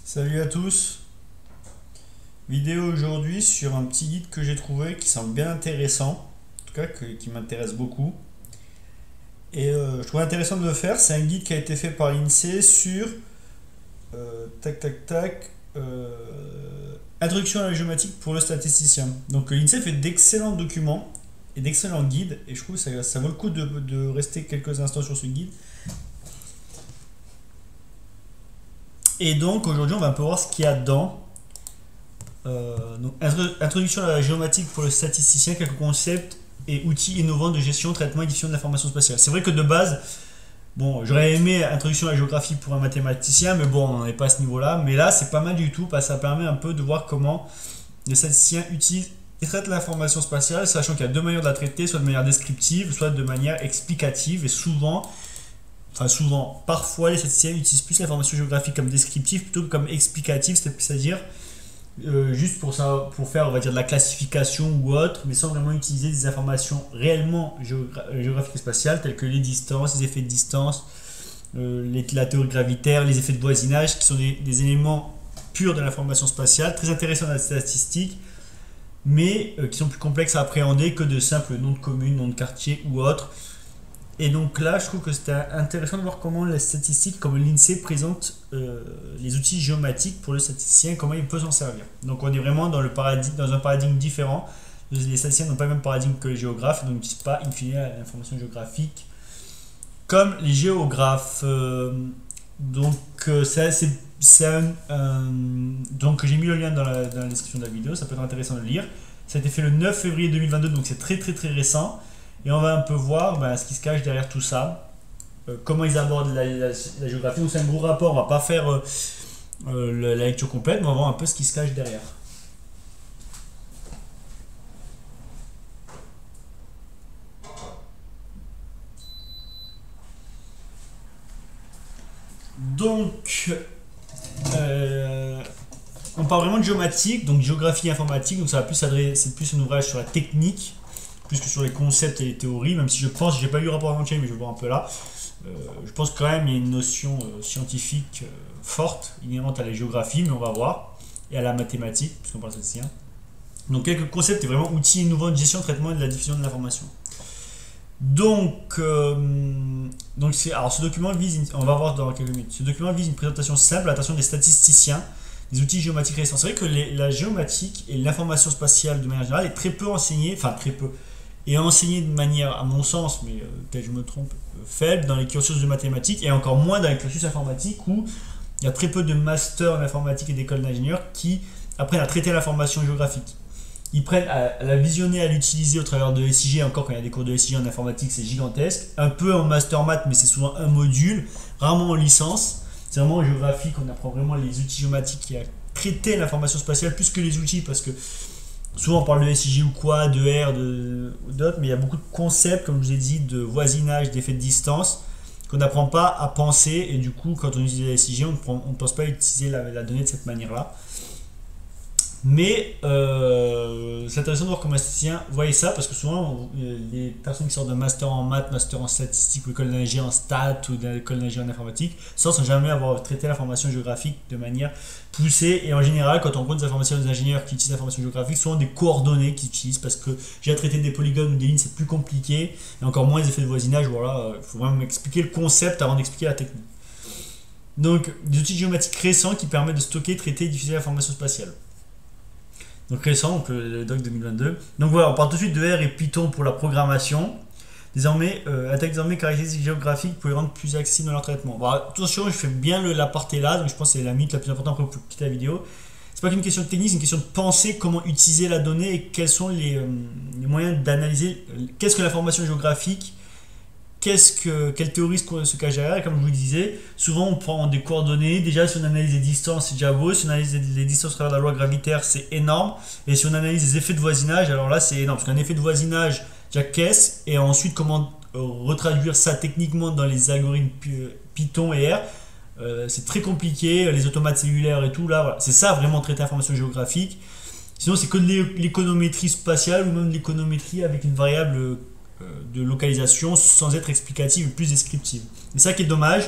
Salut à tous, vidéo aujourd'hui sur un petit guide que j'ai trouvé qui semble bien intéressant, en tout cas qui m'intéresse beaucoup. Et je trouve intéressant de le faire, c'est un guide qui a été fait par l'INSEE sur tac tac tac introduction à la géomatique pour le statisticien. Donc l'INSEE fait d'excellents documents et d'excellents guides et je trouve que ça vaut le coup de rester quelques instants sur ce guide. Et donc aujourd'hui on va un peu voir ce qu'il y a dedans. Donc, introduction à la géomatique pour le statisticien, quelques concepts et outils innovants de gestion, traitement et diffusion de l'information spatiale. C'est vrai que de base, bon, j'aurais aimé introduction à la géographie pour un mathématicien, mais bon, on n'en est pas à ce niveau-là. Mais là, c'est pas mal du tout, parce que ça permet un peu de voir comment les statisticiens utilisent et traitent l'information spatiale, sachant qu'il y a deux manières de la traiter, soit de manière descriptive, soit de manière explicative, et parfois les statisticiens utilisent plus l'information géographique comme descriptive plutôt que comme explicative, c'est-à-dire juste pour faire, on va dire, de la classification ou autre, mais sans vraiment utiliser des informations réellement géographiques et spatiales, telles que les distances, les effets de distance, la théorie gravitaire, les effets de voisinage, qui sont des éléments purs de l'information spatiale, très intéressants dans la statistique, mais qui sont plus complexes à appréhender que de simples noms de communes, noms de quartiers ou autres. Et donc là, je trouve que c'était intéressant de voir comment les statistiques, comme l'INSEE présente les outils géomatiques pour le statisticien, comment il peut s'en servir. Donc on est vraiment dans un paradigme différent. Les statisticiens n'ont pas le même paradigme que les géographes, donc ils n'utilisent pas in fine l'information géographique comme les géographes. Donc donc j'ai mis le lien dans la description de la vidéo, ça peut être intéressant de le lire. Ça a été fait le 9 février 2022, donc c'est très récent. Et on va un peu voir ce qui se cache derrière tout ça, comment ils abordent la géographie. Donc c'est un gros rapport, on va pas faire la lecture complète, mais on va voir un peu ce qui se cache derrière. Donc, on parle vraiment de géomatique, donc géographie informatique, donc c'est plus un ouvrage sur la technique, plus que sur les concepts et les théories, même si j'ai pas lu le rapport entier, mais je vais voir un peu là. Je pense quand même qu'il y a une notion scientifique forte, inhérente à la géographie, mais on va voir, et à la mathématique, puisqu'on parle de statisticien. Donc quelques concepts et vraiment outils innovants de gestion, traitement et de la diffusion de l'information. Donc ce document vise, on va voir dans quelques minutes, ce document vise une présentation simple à l'attention des statisticiens, des outils géomatiques récents. C'est vrai que la géomatique et l'information spatiale de manière générale est très peu enseignée, enfin très peu, et enseignée de manière, à mon sens, mais peut-être je me trompe, faible dans les cursus de mathématiques et encore moins dans les cursus informatiques où il y a très peu de masters en informatique et d'écoles d'ingénieurs qui apprennent à traiter l'information géographique. Ils prennent à la visionner, à l'utiliser au travers de SIG, encore quand il y a des cours de SIG en informatique, c'est gigantesque. Un peu en master maths, mais c'est souvent un module, rarement en licence. C'est vraiment en géographie qu'on apprend vraiment les outils géomatiques qui a traité l'information spatiale plus que les outils, parce que souvent on parle de SIG ou quoi, de R, d'autres, mais il y a beaucoup de concepts, comme je vous ai dit, de voisinage, d'effet de distance, qu'on n'apprend pas à penser, et du coup, quand on utilise la SIG, on ne pense pas à utiliser la donnée de cette manière-là. Mais c'est intéressant de voir comment les statisticiens voient ça, parce que souvent les personnes qui sortent d'un master en maths, master en statistique ou école d'ingénieur en stats ou d'école d'ingénieur en informatique sans jamais avoir traité l'information géographique de manière poussée. Et en général, quand on rencontre des informations des ingénieurs qui utilisent l'information géographique, souvent des coordonnées qu'ils utilisent, parce que j'ai traité des polygones ou des lignes, c'est plus compliqué, et encore moins les effets de voisinage. Voilà, il faut vraiment expliquer le concept avant d'expliquer la technique. Donc des outils géomatiques récents qui permettent de stocker, traiter et diffuser l'information spatiale. Donc récent, donc le doc 2022. Donc voilà, on parle tout de suite de R et Python pour la programmation. Désormais, attaque désormais caractéristiques géographiques pour les rendre plus accessibles dans leur traitement. Bon, attention, je fais bien l'aparté là, donc je pense que c'est la mythe la plus importante pour quitter la vidéo. C'est pas qu'une question de technique, c'est une question de penser comment utiliser la donnée et quels sont les moyens d'analyser. Qu'est-ce que l'information géographique, quelle théorie se cache derrière. Et comme je vous le disais, souvent on prend des coordonnées. Déjà, si on analyse les distances, c'est déjà beau. Si on analyse les distances à travers la loi gravitaire, c'est énorme. Et si on analyse les effets de voisinage, alors là, c'est énorme. Parce qu'un effet de voisinage, déjà qu'est-ce, et ensuite comment retraduire ça techniquement dans les algorithmes Python et R, c'est très compliqué. Les automates cellulaires et tout, là, voilà. C'est ça vraiment traiter l'information géographique. Sinon, c'est que de l'économétrie spatiale ou même de l'économétrie avec une variable de localisation sans être explicative et plus descriptive. C'est ça qui est dommage.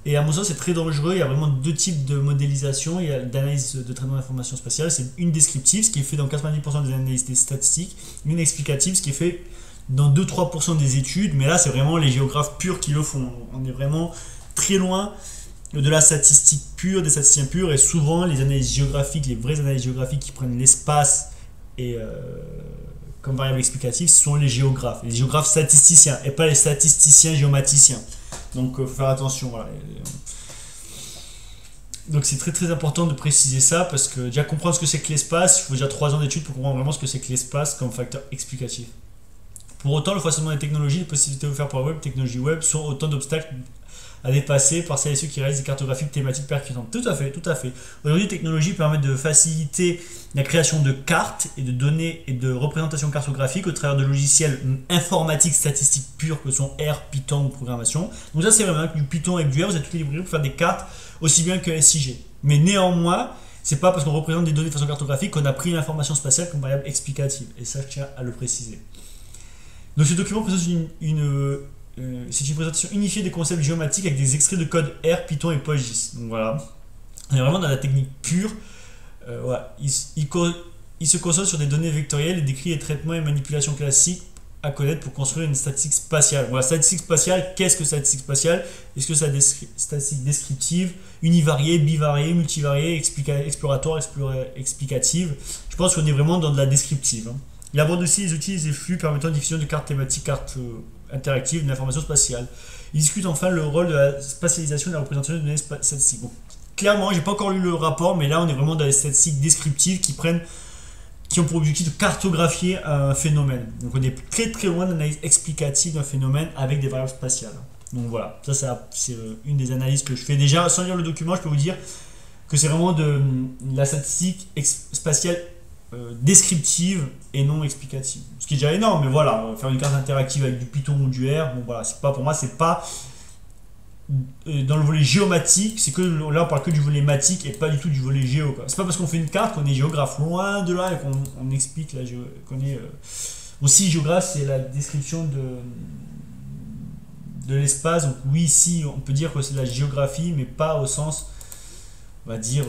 Et à mon sens, c'est très dangereux. Il y a vraiment deux types de modélisation. Il y a d'analyse de traitement d'information spatiale. C'est une descriptive, ce qui est fait dans 90% des analyses des statistiques. Une explicative, ce qui est fait dans 2-3% des études. Mais là, c'est vraiment les géographes purs qui le font. On est vraiment très loin de la statistique pure, des statisticiens purs. Et souvent, les analyses géographiques, les vraies analyses géographiques qui prennent l'espace et comme variable explicative, ce sont les géographes statisticiens et pas les statisticiens géomaticiens. Donc, faut faire attention. Voilà. Donc, c'est très très important de préciser ça parce que déjà comprendre ce que c'est que l'espace, il faut déjà 3 ans d'études pour comprendre vraiment ce que c'est que l'espace comme facteur explicatif. Pour autant, le foisonnement des technologies, les possibilités offertes par la web, technologie web, sont autant d'obstacles à dépasser par celles et ceux qui réalisent des cartographies thématiques percutantes. Tout à fait, tout à fait. Aujourd'hui, les technologies permettent de faciliter la création de cartes et de données et de représentations cartographiques au travers de logiciels informatiques statistiques purs que sont R, Python ou programmation. Donc ça, c'est vraiment du Python avec du R, vous avez toutes les librairies pour faire des cartes aussi bien que SIG. Mais néanmoins, c'est pas parce qu'on représente des données de façon cartographique qu'on a pris l'information spatiale comme variable explicative. Et ça, je tiens à le préciser. Donc ce document présente c'est une présentation unifiée des concepts géomatiques avec des extraits de code R, Python et PostGIS. Donc voilà, on est vraiment dans la technique pure. Voilà. Il se concentre sur des données vectorielles et décrit les traitements et manipulations classiques à connaître pour construire une statistique spatiale. Voilà, statistique spatiale, qu'est-ce que statistique spatiale? Est-ce que c'est une statistique descriptive, univariée, bivariée, multivariée, exploratoire, explicative? Je pense qu'on est vraiment dans de la descriptive. Il aborde aussi les outils et les flux permettant la diffusion de cartes thématiques, cartes interactives d'information spatiale. Il discute enfin le rôle de la spatialisation et de la représentation de données statistiques. Bon, clairement, j'ai pas encore lu le rapport, mais là on est vraiment dans les statistiques descriptives qui ont pour objectif de cartographier un phénomène. Donc on est très très loin de l'analyse explicative d'un phénomène avec des variables spatiales. Donc voilà, ça c'est une des analyses que je fais. Déjà, sans lire le document, je peux vous dire que c'est vraiment de la statistique spatiale descriptive et non explicative. Ce qui est déjà énorme, mais voilà, faire une carte interactive avec du Python ou du R, bon voilà, c'est pas pour moi, c'est pas dans le volet géomatique, c'est que là on parle que du volet matique et pas du tout du volet géo. C'est pas parce qu'on fait une carte qu'on est géographe, loin de là, et qu'on explique qu'on est aussi géographe, c'est la description de l'espace. Donc oui, si on peut dire que c'est de la géographie, mais pas au sens, on va dire,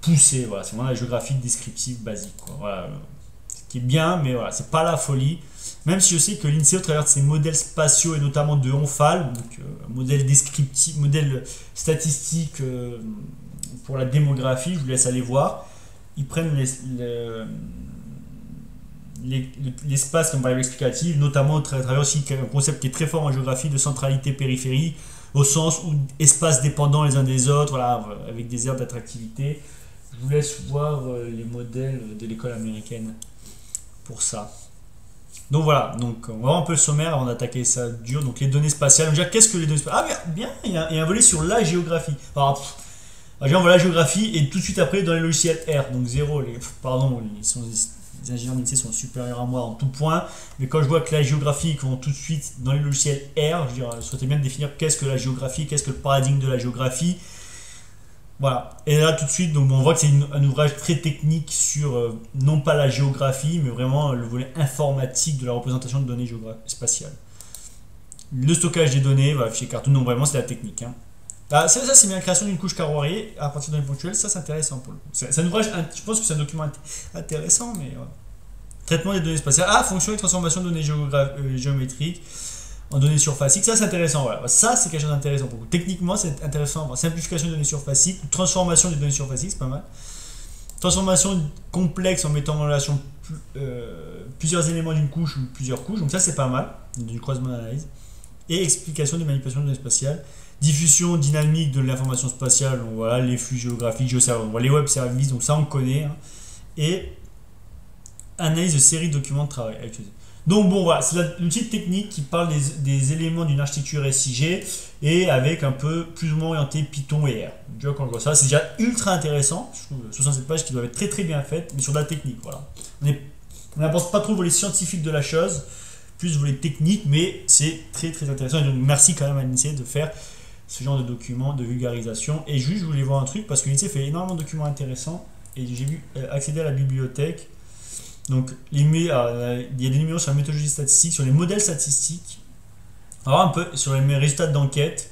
poussé. Voilà, c'est vraiment la géographie descriptive basique, quoi. Voilà, ce qui est bien, mais voilà, c'est pas la folie. Même si je sais que l'INSEE, au travers de ses modèles spatiaux et notamment de ONFAL, donc modèle descriptif, modèle statistique pour la démographie, je vous laisse aller voir, ils prennent l'espace comme variable explicative, notamment à travers aussi un concept qui est très fort en géographie de centralité-périphérie, au sens où espaces dépendants les uns des autres, voilà, avec des aires d'attractivité. Je vous laisse voir les modèles de l'école américaine pour ça. Donc voilà, donc on va voir un peu le sommaire avant d'attaquer ça dur. Donc les données spatiales. Déjà, qu'est-ce que les données spatiales? Ah bien, il y a un volet sur la géographie. Alors, on voit la géographie et tout de suite après dans les logiciels R. Donc 0, les ingénieurs d'INSEE sont supérieurs à moi en tout point. Mais quand je vois que la géographie vont tout de suite dans les logiciels R, je dirais, souhaitez bien de définir qu'est-ce que la géographie, qu'est-ce que le paradigme de la géographie. Voilà, et là tout de suite, donc on voit que c'est un ouvrage très technique sur non pas la géographie, mais vraiment le volet informatique de la représentation de données spatiales. Le stockage des données, voilà, fichier Cartoon, non vraiment c'est la technique. Ça c'est bien la création d'une couche carreauée à partir de données ponctuelles, ça c'est intéressant pour le coup. C'est un ouvrage, je pense que c'est un document intéressant, mais voilà. Traitement des données spatiales, fonction et transformation de données géométriques en données surfaciques, ça c'est intéressant, voilà. Ça c'est quelque chose d'intéressant pour vous. Techniquement c'est intéressant, simplification des données surfaciques, transformation des données surfaciques, c'est pas mal. Transformation complexe en mettant en relation plusieurs éléments d'une couche ou plusieurs couches, donc ça c'est pas mal, du croisement d'analyse. Et explication des manipulations de données spatiales. Diffusion dynamique de l'information spatiale, donc voilà, les flux géographiques, les web services, donc ça on connaît. Et analyse de séries de documents de travail à utiliser. Donc bon voilà, c'est l'outil technique qui parle des éléments d'une architecture SIG et avec un peu plus ou moins orienté Python et R. Donc, quand je vois ça, c'est déjà ultra intéressant. Je trouve 67 pages qui doivent être très très bien faites, mais sur de la technique. Voilà. On n'apporte pas trop le volet scientifique de la chose, plus le volet technique, mais c'est très très intéressant. Et donc merci quand même à l'INSEE de faire ce genre de documents de vulgarisation. Et juste, je voulais voir un truc parce que l'INSEE fait énormément de documents intéressants et j'ai vu accéder à la bibliothèque. Donc, il y a des numéros sur la méthodologie statistique, sur les modèles statistiques, alors un peu sur les résultats d'enquête,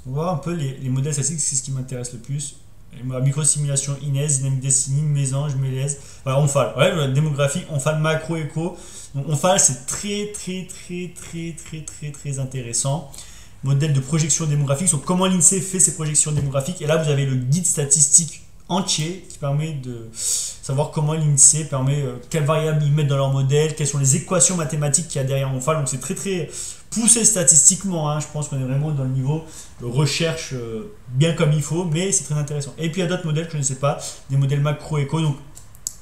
On va voir un peu les modèles statistiques, c'est ce qui m'intéresse le plus. Microsimulation Ines, dynamique Destiny, Mésange, Mélèze, voilà, Onfal. Ouais, la démographie, Onfal, macro, éco. Donc Onfal, c'est très intéressant. Modèle de projection démographique, sur comment l'INSEE fait ses projections démographiques. Et là, vous avez le guide statistique entier qui permet de savoir comment l'INSEE permet, quelles variables ils mettent dans leur modèle, quelles sont les équations mathématiques qu'il y a derrière Onfal. Donc c'est très poussé statistiquement, hein. Je pense qu'on est vraiment dans le niveau de recherche bien comme il faut, mais c'est très intéressant. Et puis il y a d'autres modèles que je ne sais pas, des modèles macro-éco. Donc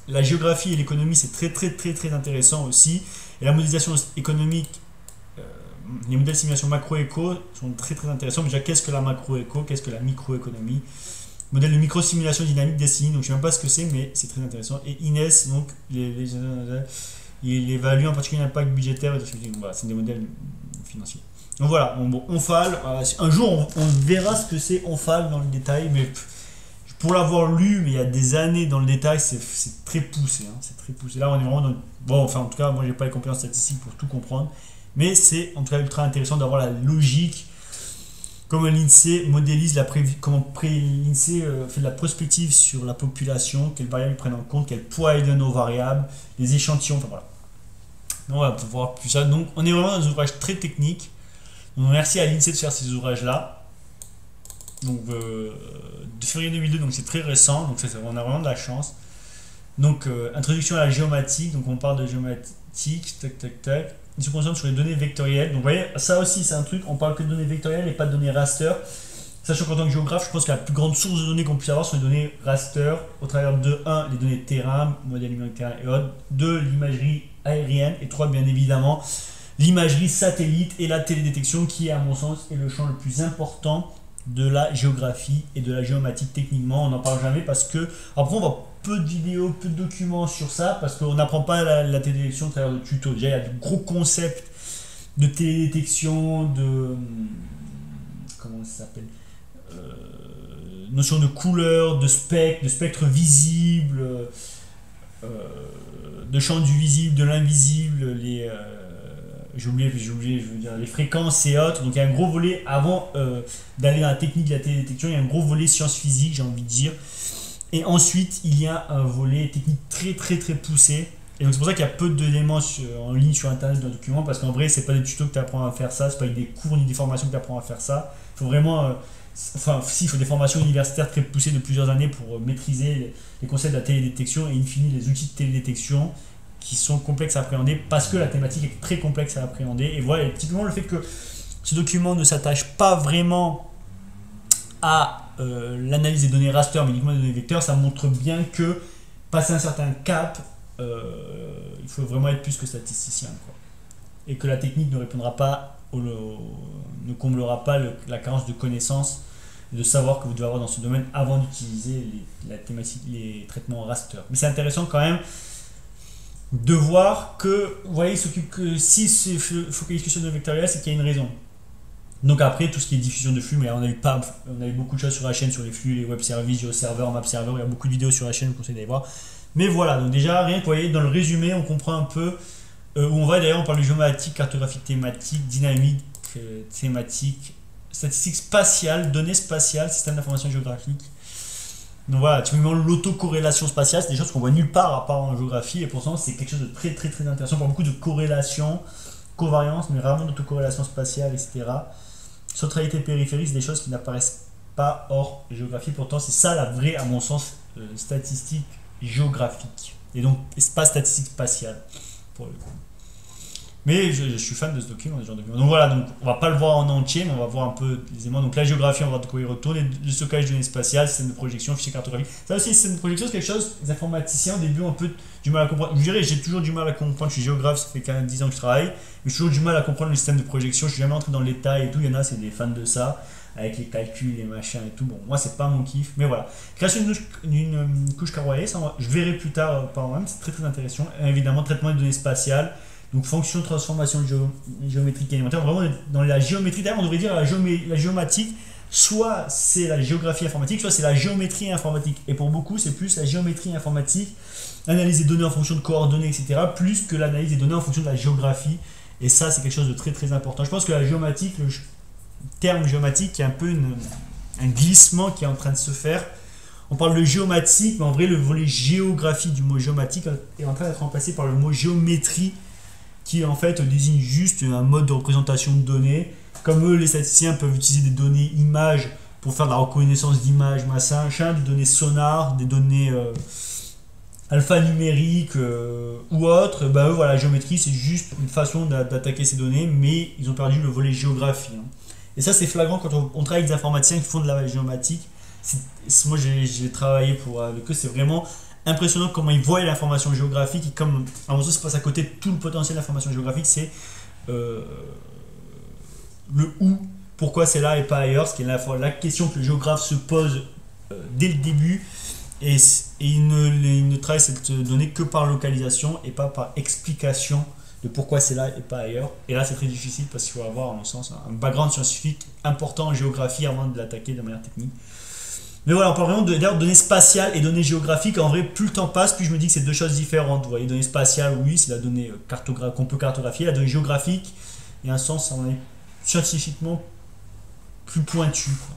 la géographie et l'économie, c'est très intéressant aussi. Et la modélisation économique, les modèles de simulation macro-éco sont très intéressants. Déjà, qu'est-ce que la macro-éco, qu'est-ce que la micro-économie? Modèle de micro-simulation dynamique Destiny, donc je ne sais même pas ce que c'est, mais c'est très intéressant. Et Ines, donc il évalue en particulier l'impact budgétaire. Donc voilà, c'est des modèles financiers. Donc voilà, Onfal, un jour on verra ce que c'est Onfal dans le détail, mais pour l'avoir lu, mais il y a des années dans le détail, c'est très poussé. Hein, c'est très poussé. Là, on est vraiment dans... Bon, enfin, en tout cas, moi, j'ai pas les compétences statistiques pour tout comprendre, mais c'est en tout cas ultra intéressant d'avoir la logique, comment l'INSEE modélise comment l'INSEE fait de la prospective sur la population, quelles variables ils prennent en compte, quel poids ils donnent aux variables, les échantillons, enfin voilà. Donc, on va pouvoir plus ça. Donc, on est vraiment dans un ouvrage très technique. Donc, merci à l'INSEE de faire ces ouvrages-là. Donc, de février 2002, donc c'est très récent, donc on a vraiment de la chance. Donc, introduction à la géomatique, donc on parle de géomatique, tac. Il se concentre sur les données vectorielles. Donc, vous voyez, ça aussi, c'est un truc, on parle que de données vectorielles et pas de données raster. Sachant qu'en tant que géographe, je pense que la plus grande source de données qu'on puisse avoir sont les données raster, au travers de 1, les données terrain, modèle numérique terrain et autres, 2, l'imagerie aérienne, et 3, bien évidemment, l'imagerie satellite et la télédétection, qui, à mon sens, est le champ le plus important de la géographie et de la géomatique techniquement. On n'en parle jamais parce que, après on voit peu de vidéos, peu de documents sur ça, parce qu'on n'apprend pas la télédétection à travers de tutos. Déjà, il y a de gros concepts de télédétection, de... comment ça s'appelle, notion de couleur, de spectre visible, de champ du visible, de l'invisible, les... j'ai oublié, je veux dire, les fréquences et autres. Donc il y a un gros volet, avant d'aller dans la technique de la télédétection, il y a un gros volet sciences physiques, j'ai envie de dire. Et ensuite, il y a un volet technique très poussé. Et donc c'est pour ça qu'il y a peu d'éléments en ligne sur internet dans le document, parce qu'en vrai, c'est pas des tutos que tu apprends à faire ça, c'est pas avec des cours ni des formations que tu apprends à faire ça. Il faut vraiment... enfin, si, il faut des formations universitaires très poussées de plusieurs années pour maîtriser les concepts de la télédétection et in fine les outils de télédétection qui sont complexes à appréhender, parce que la thématique est très complexe à appréhender. Et voilà, et typiquement le fait que ce document ne s'attache pas vraiment à l'analyse des données raster, mais uniquement des données vecteurs, ça montre bien que, passer un certain cap, il faut vraiment être plus que statisticien, quoi. Et que la technique ne répondra pas, ne comblera pas la carence de connaissances et de savoir que vous devez avoir dans ce domaine avant d'utiliser les traitements raster. Mais c'est intéressant quand même de voir que, vous voyez, que si c'est focalisé sur le vectoriel, c'est qu'il y a une raison. Donc après, tout ce qui est diffusion de flux, mais on a eu beaucoup de choses sur la chaîne, sur les flux, les web services, GeoServer, MapServer, il y a beaucoup de vidéos sur la chaîne, je vous conseille d'aller voir. Mais voilà, donc déjà, rien que vous voyez, dans le résumé, on comprend un peu où on va. D'ailleurs, on parle de géomatique, cartographie thématique, dynamique thématique, statistique spatiale, données spatiales, système d'information géographique. Donc voilà, typiquement l'autocorrélation spatiale, c'est des choses qu'on voit nulle part à part en géographie, et pourtant c'est quelque chose de très intéressant. On parle beaucoup de corrélation, covariance, mais rarement d'autocorrélation spatiale, etc. Centralité périphérique, c'est des choses qui n'apparaissent pas hors géographie, pourtant c'est ça la vraie, à mon sens, statistique géographique. Et donc, pas statistique spatiale, pour le coup. Mais je suis fan de ce document, ce genre de document. Donc voilà, donc on va pas le voir en entier, mais on va voir un peu les éléments. Donc la géographie, on va voir de quoi il retourne, le stockage de données spatiales, système de projection, fichier cartographique. Ça aussi, système de projection, c'est quelque chose, les informaticiens au début ont un peu du mal à comprendre. Je dirais, j'ai toujours du mal à comprendre, je suis géographe, ça fait quand même 10 ans que je travaille, mais j'ai toujours du mal à comprendre le système de projection, je suis jamais entré dans le détail et tout. Il y en a, c'est des fans de ça, avec les calculs, les machins et tout. Bon, moi, c'est pas mon kiff, mais voilà. Création d'une couche carroyée, ça, je verrai plus tard par moi-même, c'est très intéressant. Évidemment, traitement des données spatiales. Donc fonction, transformation géométrique élémentaire, vraiment dans la géométrie. D'ailleurs, on devrait dire la géomatique, soit c'est la géographie informatique, soit c'est la géométrie informatique. Et pour beaucoup, c'est plus la géométrie informatique, analyse des données en fonction de coordonnées, etc., plus que l'analyse des données en fonction de la géographie. Et ça, c'est quelque chose de très important. Je pense que la géomatique, terme géomatique, il y a un peu un glissement qui est en train de se faire. On parle de géomatique, mais en vrai, le volet géographie du mot géomatique est en train d'être remplacé par le mot géométrie, qui en fait désigne juste un mode de représentation de données. Comme eux, les statisticiens peuvent utiliser des données images pour faire de la reconnaissance d'images, machin, des données sonars, des données alphanumériques ou autres, bah eux, voilà, la géométrie, c'est juste une façon d'attaquer ces données, mais ils ont perdu le volet géographie. Hein. Et ça, c'est flagrant quand on travaille avec des informaticiens qui font de la géomatique. Moi, j'ai travaillé avec eux, c'est vraiment impressionnant comment ils voient l'information géographique et comme à mon sens, se passe à côté de tout le potentiel d'information géographique, c'est le où, pourquoi c'est là et pas ailleurs, ce qui est la question que le géographe se pose dès le début, et il ne travaille cette donnée que par localisation et pas par explication de pourquoi c'est là et pas ailleurs. Et là, c'est très difficile parce qu'il faut avoir, à mon sens, un background scientifique important en géographie avant de l'attaquer de manière technique. Mais voilà, on parle vraiment d'ailleurs de données spatiales et données géographiques. En vrai, plus le temps passe, plus je me dis que c'est deux choses différentes. Vous voyez, données spatiales, oui, c'est la donnée qu'on peut cartographier. La donnée géographique, il y a un sens scientifiquement plus pointu, quoi.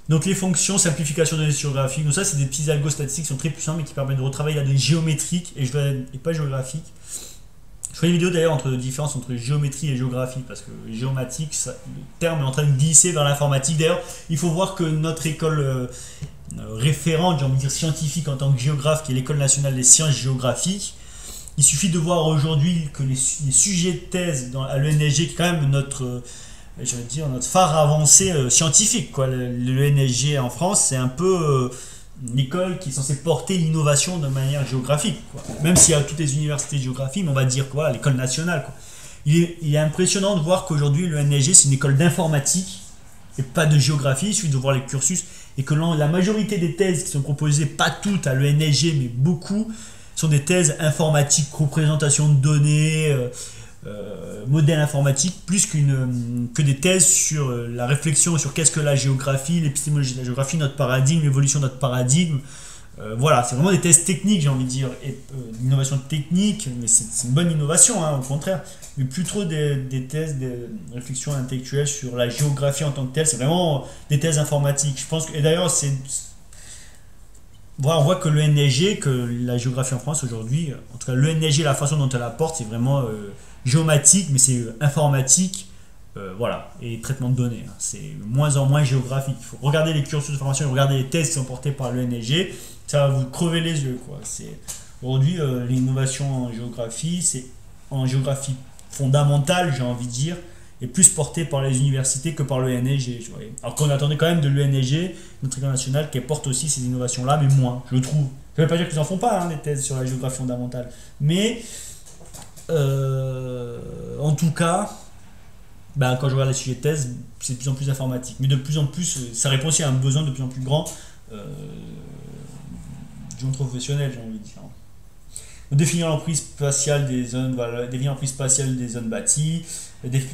Donc les fonctions, simplification de données géographiques. Donc ça, c'est des petits algos statistiques qui sont très puissants, mais qui permettent de retravailler la donnée géométrique et pas géographique. Je ferai une vidéo d'ailleurs entre la différence entre géométrie et géographie, parce que géomatique, le terme est en train de glisser vers l'informatique. D'ailleurs, il faut voir que notre école référente, j'ai envie de dire scientifique en tant que géographe, qui est l'École nationale des sciences géographiques, il suffit de voir aujourd'hui que les sujets de thèse à l'ENSG, qui est quand même notre phare avancé scientifique, quoi. L'ENSG en France, c'est un peu une école qui est censée porter l'innovation de manière géographique, quoi. Même s'il y a toutes les universités de géographie, mais on va dire quoi, l'école nationale, quoi. Il est impressionnant de voir qu'aujourd'hui l'ENSG c'est une école d'informatique et pas de géographie. Il suffit de voir les cursus et que la majorité des thèses qui sont proposées, pas toutes à l'ENSG mais beaucoup, sont des thèses informatiques, représentation de données, modèle informatique, plus que des thèses sur la réflexion sur qu'est-ce que la géographie, l'épistémologie de la géographie, notre paradigme, l'évolution de notre paradigme. Voilà, c'est vraiment des thèses techniques, j'ai envie de dire, et l'innovation technique, mais c'est une bonne innovation, hein, au contraire, mais plus trop des thèses, des réflexions intellectuelles sur la géographie en tant que telle, c'est vraiment des thèses informatiques. Je pense que, et d'ailleurs, voilà, on voit que l'ENSG, que la géographie en France aujourd'hui, en tout cas l'ENSG, la façon dont elle apporte, c'est vraiment géomatique, mais c'est informatique, voilà, et traitement de données. Hein. C'est moins en moins géographique. Il faut regarder les cursus de formation et regarder les thèses qui sont portées par l'ENSG, ça va vous crever les yeux, quoi. Aujourd'hui, l'innovation en géographie, c'est en géographie fondamentale, j'ai envie de dire, est plus portée par les universités que par l'ENSG. Alors qu'on attendait quand même de l'ENSG, notre école nationale, qui porte aussi ces innovations-là, mais moins, je trouve. Ça ne veut pas dire qu'ils n'en font pas, hein, des thèses sur la géographie fondamentale. Mais, en tout cas, quand je regarde les sujets de thèse, c'est de plus en plus informatique. Mais de plus en plus, ça répond aussi à un besoin de plus en plus grand du monde professionnel, j'ai envie de dire. Définir l'emprise spatiale des zones, voilà, définir l'emprise spatiale des zones bâties,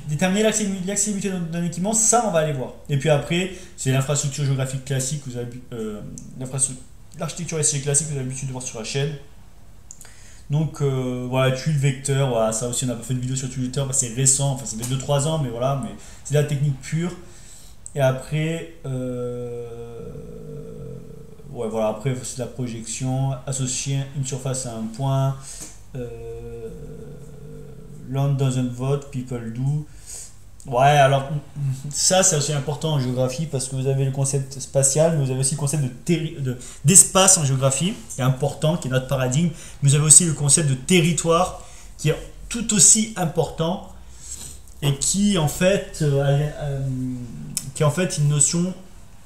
déterminer l'accessibilité d'un équipement, ça on va aller voir. Et puis après, c'est l'infrastructure géographique classique, l'architecture SG classique que vous avez l'habitude de voir sur la chaîne. Donc voilà, tuile vecteur, voilà, ça aussi on a pas fait de vidéo sur tuile vecteur, c'est récent, enfin ça fait 2-3 ans, mais voilà, mais c'est de la technique pure. Et après, ouais, voilà, après c'est de la projection, associer une surface à un point, land doesn't vote, people do. Ouais, alors ça c'est aussi important en géographie parce que vous avez le concept spatial, mais vous avez aussi le concept d'espace en géographie, qui est important, qui est notre paradigme, mais vous avez aussi le concept de territoire qui est tout aussi important et qui en fait une notion,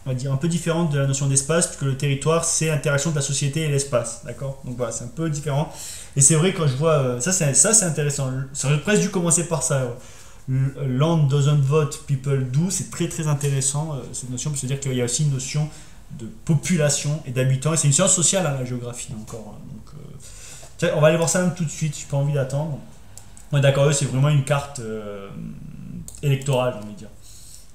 on va dire, un peu différente de la notion d'espace, puisque le territoire c'est l'interaction de la société et l'espace, d'accord? Donc voilà, c'est un peu différent. Et c'est vrai, quand je vois ça c'est intéressant, ça aurait presque dû commencer par ça. Land doesn't vote, people do, c'est très très intéressant cette notion, parce que dire qu'il y a aussi une notion de population et d'habitants, et c'est une science sociale, hein, la géographie encore. Donc, on va aller voir ça même tout de suite, j'ai pas envie d'attendre. Ouais, d'accord, c'est vraiment une carte électorale, j'ai envie de dire.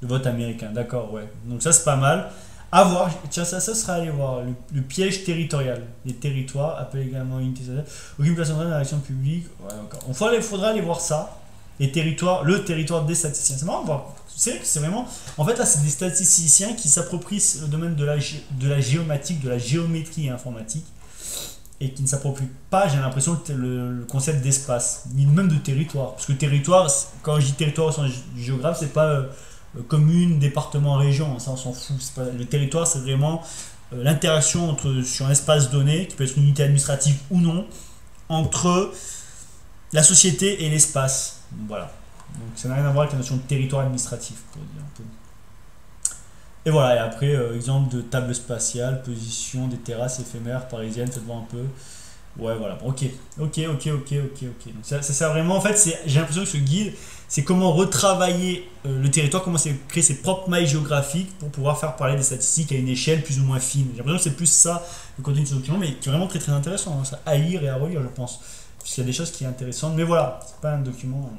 Le vote américain, d'accord, ouais. Donc ça c'est pas mal. À voir, tiens, ça sera aller voir. Le piège territorial. Les territoires, appelés également unité sociale, aucune place centrale dans l'action publique. Ouais, d'accord. Il faudra aller voir ça. Les territoires, le territoire des statisticiens. C'est marrant de voir C'est vrai que c'est vraiment. En fait, là, c'est des statisticiens qui s'approprient le domaine de la géomatique, de la géométrie informatique, et qui ne s'approprient pas, j'ai l'impression, le concept d'espace, ni même de territoire. Parce que territoire, quand je dis territoire au sens du géographe, c'est pas commune, département, région, ça on s'en fout. Le territoire, c'est vraiment l'interaction sur un espace donné, qui peut être une unité administrative ou non, entre la société et l'espace. Voilà. Donc ça n'a rien à voir avec la notion de territoire administratif, pour dire un peu. Et voilà, et après, exemple de table spatiale, position des terrasses éphémères parisiennes, faites voir un peu. Ouais, voilà, ok. Donc ça sert vraiment, en fait, j'ai l'impression que ce guide, c'est comment retravailler le territoire, comment créer ses propres mailles géographiques pour pouvoir faire parler des statistiques à une échelle plus ou moins fine. J'ai l'impression que c'est plus ça, le contenu de ce document, mais qui est vraiment très très intéressant, hein, ça à lire et à relire, je pense. Parce qu'il y a des choses qui sont intéressantes, mais voilà, c'est pas un document,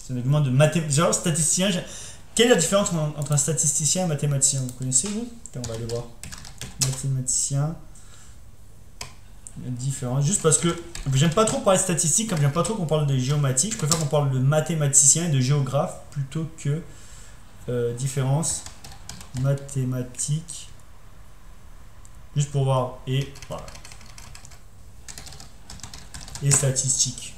c'est un document de mathématiques. Genre, statisticien, quelle est la différence entre un statisticien et un mathématicien? Vous connaissez, vous? On va aller voir. Mathématicien. La différence. Juste parce que j'aime pas trop parler de statistiques, comme j'aime pas trop qu'on parle de géomatique, je préfère qu'on parle de mathématicien et de géographe plutôt que différence mathématique. Juste pour voir. Et voilà. Et statistique.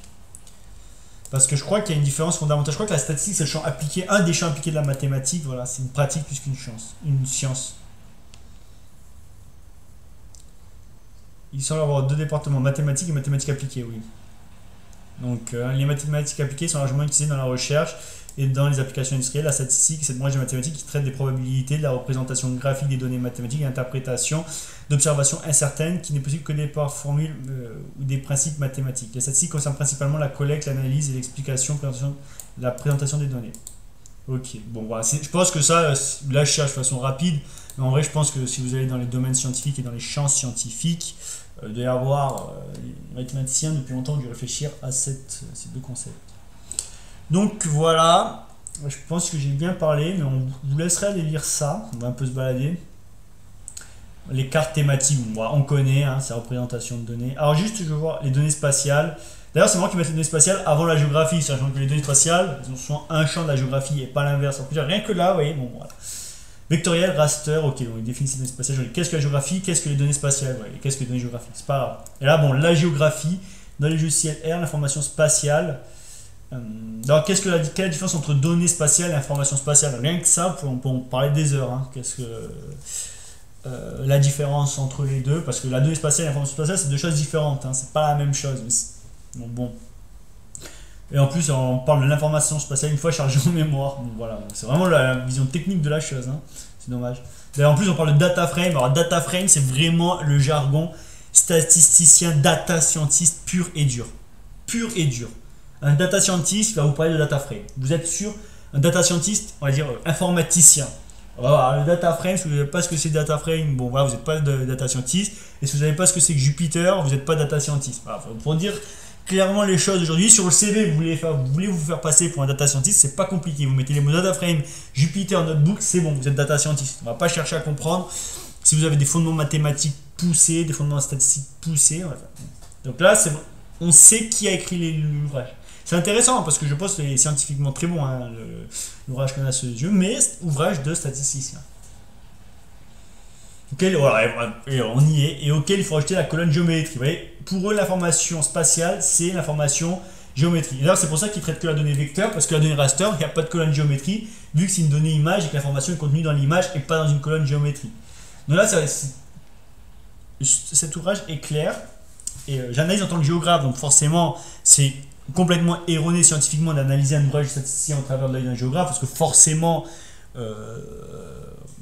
Parce que je crois qu'il y a une différence fondamentale. Je crois que la statistique, c'est le champ appliqué, un des champs appliqués de la mathématique. Voilà, c'est une pratique plus qu'une science. Il semble avoir deux départements, mathématiques et mathématiques appliquées, oui. Donc, les mathématiques appliquées sont largement utilisées dans la recherche et dans les applications industrielles. La statistique, c'est une branche de mathématiques qui traite des probabilités, de la représentation graphique des données mathématiques et l'interprétation d'observations incertaines qui n'est possible que par formules ou des principes mathématiques. Les statistiques concernent principalement la collecte, l'analyse et l'explication, la présentation des données. Ok, bon voilà, je pense que ça, là je cherche de façon rapide, mais en vrai je pense que si vous allez dans les domaines scientifiques et dans les champs scientifiques, il doit y avoir les mathématiciens depuis longtemps dû réfléchir à ces deux concepts. Donc voilà, je pense que j'ai bien parlé, mais on vous laisserait aller lire ça, on va un peu se balader. Les cartes thématiques, on connaît, hein, c'est représentation de données. Alors juste, je veux voir les données spatiales. D'ailleurs, c'est moi qui mets les données spatiales avant la géographie, sachant que les données spatiales sont un champ de la géographie et pas l'inverse. Rien que là, vous voyez, bon, voilà. Vectoriel, raster, ok, donc il définit ces données spatiales. Qu'est-ce que la géographie? Qu'est-ce que les données spatiales? Ouais, qu'est-ce que les données géographiques? C'est pas grave. Et là, bon, la géographie, dans les logiciels R, l'information spatiale. Alors, quelle est la différence entre données spatiales et information spatiale? Rien que ça, on peut en parler des heures. Hein. Qu'est-ce que la différence entre les deux? Parce que la donnée spatiale et l'information spatiale, c'est deux choses différentes. Hein. C'est pas la même chose. Mais bon. Et en plus, on parle de l'information spatiale une fois chargée en mémoire. Donc voilà, c'est vraiment la vision technique de la chose. Hein. C'est dommage. D'ailleurs, en plus, on parle de data frame. Alors, data frame, c'est vraiment le jargon statisticien, data scientist pur et dur. Pur et dur. Un data scientist va vous parler de data frame. Vous êtes sûr? Un data scientist, on va dire informaticien. Voilà, le data frame, si vous n'avez pas ce que c'est data frame, bon voilà, vous n'êtes pas de data scientist. Et si vous n'avez pas ce que c'est que Jupyter, vous n'êtes pas data scientist. Voilà, pour dire clairement les choses aujourd'hui, sur le CV, vous voulez vous faire passer pour un data scientist, c'est pas compliqué. Vous mettez les mots data frame, Jupyter, notebook, c'est bon, vous êtes data scientist. On va pas chercher à comprendre si vous avez des fondements mathématiques poussés, des fondements statistiques poussés. Voilà. Donc là, on sait qui a écrit l'ouvrage. C'est intéressant parce que je pense que c'est scientifiquement très bon, hein, l'ouvrage qu'on a sous les yeux, mais ouvrage de statisticien. Voilà, et on y est, et auquel il faut ajouter la colonne géométrie. Vous voyez, pour eux, l'information spatiale, c'est l'information géométrie. Et d'ailleurs, c'est pour ça qu'ils traitent que la donnée vecteur, parce que la donnée raster, il n'y a pas de colonne géométrie, vu que c'est une donnée image et que l'information est contenue dans l'image et pas dans une colonne géométrie. Donc là, cet ouvrage est clair, et j'analyse en tant que géographe, donc forcément, c'est complètement erroné scientifiquement d'analyser un ouvrage de statisticien au travers de l'œil d'un géographe, parce que forcément, je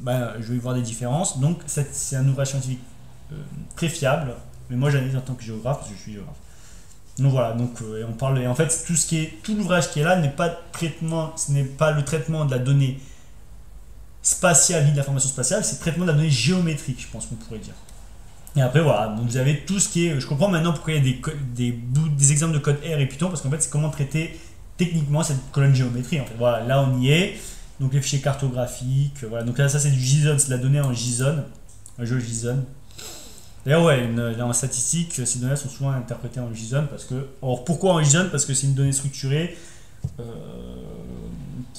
vais y voir des différences. Donc, c'est un ouvrage scientifique très fiable, mais moi j'analyse en tant que géographe, parce que je suis géographe. Donc voilà, on parle, et en fait, tout l'ouvrage qui est là n'est pas ce n'est pas le traitement de la donnée spatiale ni de l'information spatiale, c'est le traitement de la donnée géométrique, je pense qu'on pourrait dire. Et après voilà, donc vous avez tout ce qui est, je comprends maintenant pourquoi il y a des exemples de code R et Python, parce qu'en fait c'est comment traiter techniquement cette colonne géométrie. En fait. Voilà, là on y est, donc les fichiers cartographiques, voilà, donc là ça c'est du JSON, c'est de la donnée en JSON, un jeu JSON. D'ailleurs ouais, en statistique, ces données sont souvent interprétées en JSON, parce que, alors pourquoi en JSON? Parce que c'est une donnée structurée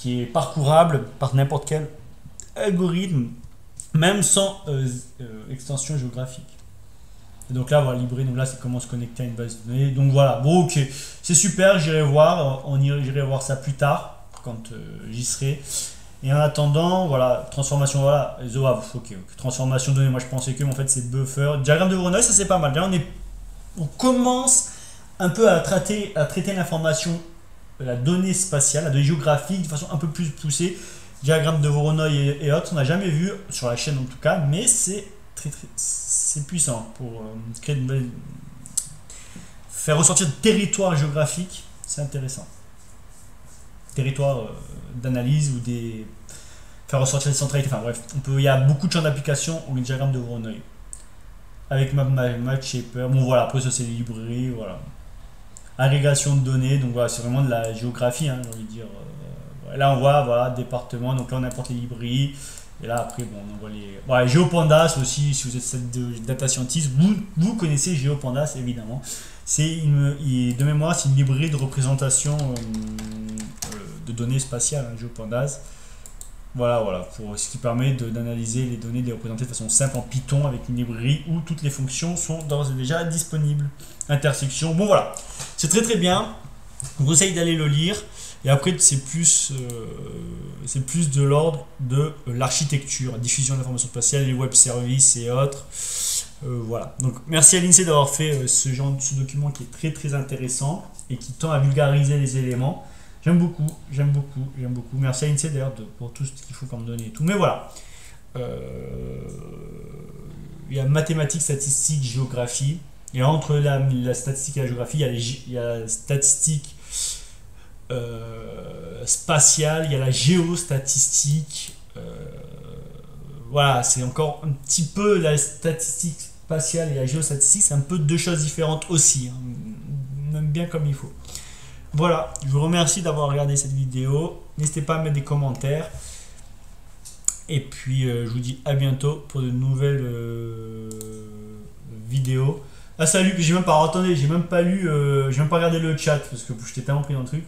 qui est parcourable par n'importe quel algorithme, même sans extension géographique. Et donc là, voilà, Libré, donc là, c'est comment se connecter à une base de données. Donc voilà, bon, ok, c'est super, j'irai voir, j'irai voir ça plus tard, quand j'y serai. Et en attendant, voilà, transformation, voilà, Zoav, ok, transformation de données, moi je pensais que, mais en fait, c'est buffer. Diagramme de Voronoi, ça c'est pas mal. Là, on commence un peu à traiter l'information, la donnée spatiale, la donnée géographique, de façon un peu plus poussée. Diagramme de Voronoi et autres, on n'a jamais vu, sur la chaîne en tout cas, mais c'est c'est puissant pour créer faire ressortir de territoire géographique, c'est intéressant. Territoire d'analyse ou faire ressortir des centralités, enfin bref, il y a beaucoup de champs d'application au diagramme de Voronoi. Avec MapShaper, bon voilà, après ça c'est des librairies, voilà. Agrégation de données, donc voilà, c'est vraiment de la géographie, hein, j'ai envie de dire. Là on voit, voilà, département, donc là on importe les librairies. Et là, après, bon, on voit les. Ouais, GeoPandas aussi, si vous êtes data scientist, vous connaissez GeoPandas évidemment. De mémoire, c'est une librairie de représentation de données spatiales, hein, GeoPandas. Voilà, pour ce qui permet d'analyser les données, de les représenter de façon simple en Python avec une librairie où toutes les fonctions sont d'ores et déjà disponibles. Intersection, bon voilà, c'est très bien. Je vous conseille d'aller le lire. Et après, c'est plus de l'ordre de l'architecture, diffusion de l'information spatiale, les web services et autres. Voilà. Donc, merci à l'INSEE d'avoir fait ce document qui est très intéressant et qui tend à vulgariser les éléments. J'aime beaucoup. Merci à l'INSEE d'ailleurs pour tout ce qu'il faut comme données et tout. Mais voilà. Il y a mathématiques, statistiques, géographie. Et entre la statistique et la géographie, il y a la statistique spatiale, il y a la géostatistique. Voilà, c'est encore un petit peu la statistique spatiale et la géostatistique, c'est un peu deux choses différentes aussi, hein, même bien comme il faut. Voilà, je vous remercie d'avoir regardé cette vidéo. N'hésitez pas à mettre des commentaires. Et puis, je vous dis à bientôt pour de nouvelles vidéos. Ah salut, j'ai même pas, attendez, j'ai même pas lu, j'ai même pas regardé le chat parce que j'étais tellement pris dans le truc.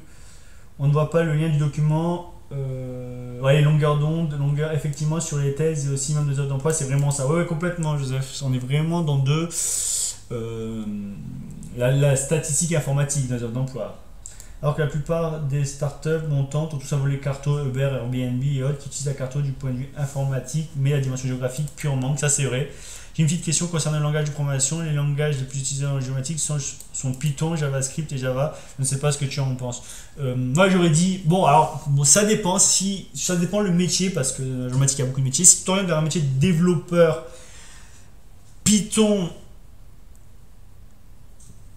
On ne voit pas le lien du document. Ouais, les longueurs d'onde, effectivement sur les thèses et aussi même des offres d'emploi, c'est vraiment ça. Ouais, complètement, Joseph. On est vraiment dans la statistique informatique dans les offres d'emploi. Alors que la plupart des startups montantes ont tout simplement les cartos Uber, Airbnb et autres qui utilisent la carto du point de vue informatique, mais la dimension géographique purement. Ça, c'est vrai. J'ai une petite question concernant le langage de programmation. Les langages les plus utilisés dans la géomatique sont Python, JavaScript et Java. Je ne sais pas ce que tu en penses. Moi, j'aurais dit, bon, alors, ça dépend le métier, parce que la géomatique, il y a beaucoup de métiers. Si tu t'orientes vers un métier de développeur, Python,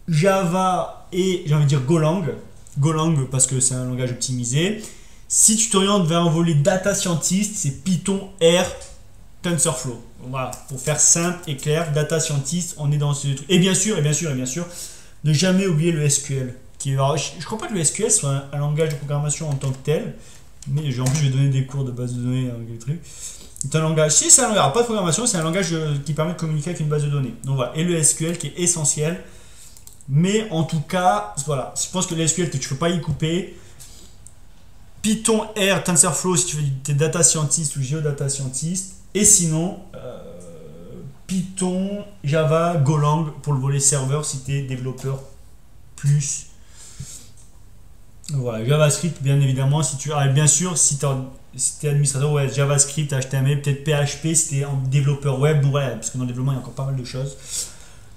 Java et, j'ai envie de dire, Golang parce que c'est un langage optimisé. Si tu t'orientes vers un volet data scientist, c'est Python, R, TensorFlow. Voilà, pour faire simple et clair, data scientist, on est dans ce truc. Et bien sûr, ne jamais oublier le SQL. Alors, je ne crois pas que le SQL soit un langage de programmation en tant que tel, mais en plus, je vais donner des cours de base de données avec des trucs. C'est un langage, si c'est un langage, pas de programmation, c'est un langage qui permet de communiquer avec une base de données. Donc voilà, et le SQL qui est essentiel. Mais en tout cas, voilà, je pense que le SQL, tu ne peux pas y couper. Python, R, TensorFlow si tu fais des data scientist ou géodata scientist. Et sinon, Python, Java, Golang pour le volet serveur si tu es développeur plus. Voilà, JavaScript bien évidemment. Bien sûr, si tu es administrateur, ouais, JavaScript, HTML, peut-être PHP si tu es en développeur web. Donc voilà, parce que dans le développement, il y a encore pas mal de choses.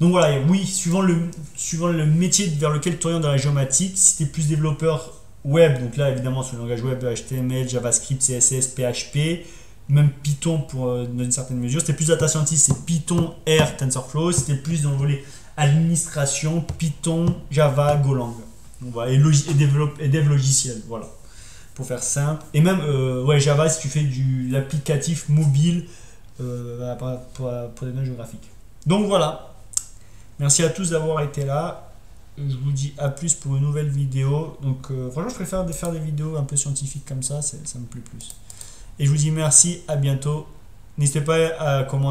Donc voilà, oui, suivant le métier vers lequel tu orientes dans la géomatique, si tu es plus développeur web, donc là évidemment sur le langage web, HTML, JavaScript, CSS, PHP, même Python dans une certaine mesure. Si tu es plus data scientist, c'est Python, R, TensorFlow. Si tu es plus dans le volet administration, Python, Java, Golang. Donc voilà, et dev logiciel, voilà, pour faire simple. Et même ouais, Java si tu fais l'applicatif mobile pour des données géographiques. Donc voilà. Merci à tous d'avoir été là. Je vous dis à plus pour une nouvelle vidéo. Donc franchement, je préfère faire des vidéos un peu scientifiques comme ça me plaît plus. Et je vous dis merci, à bientôt. N'hésitez pas à commenter.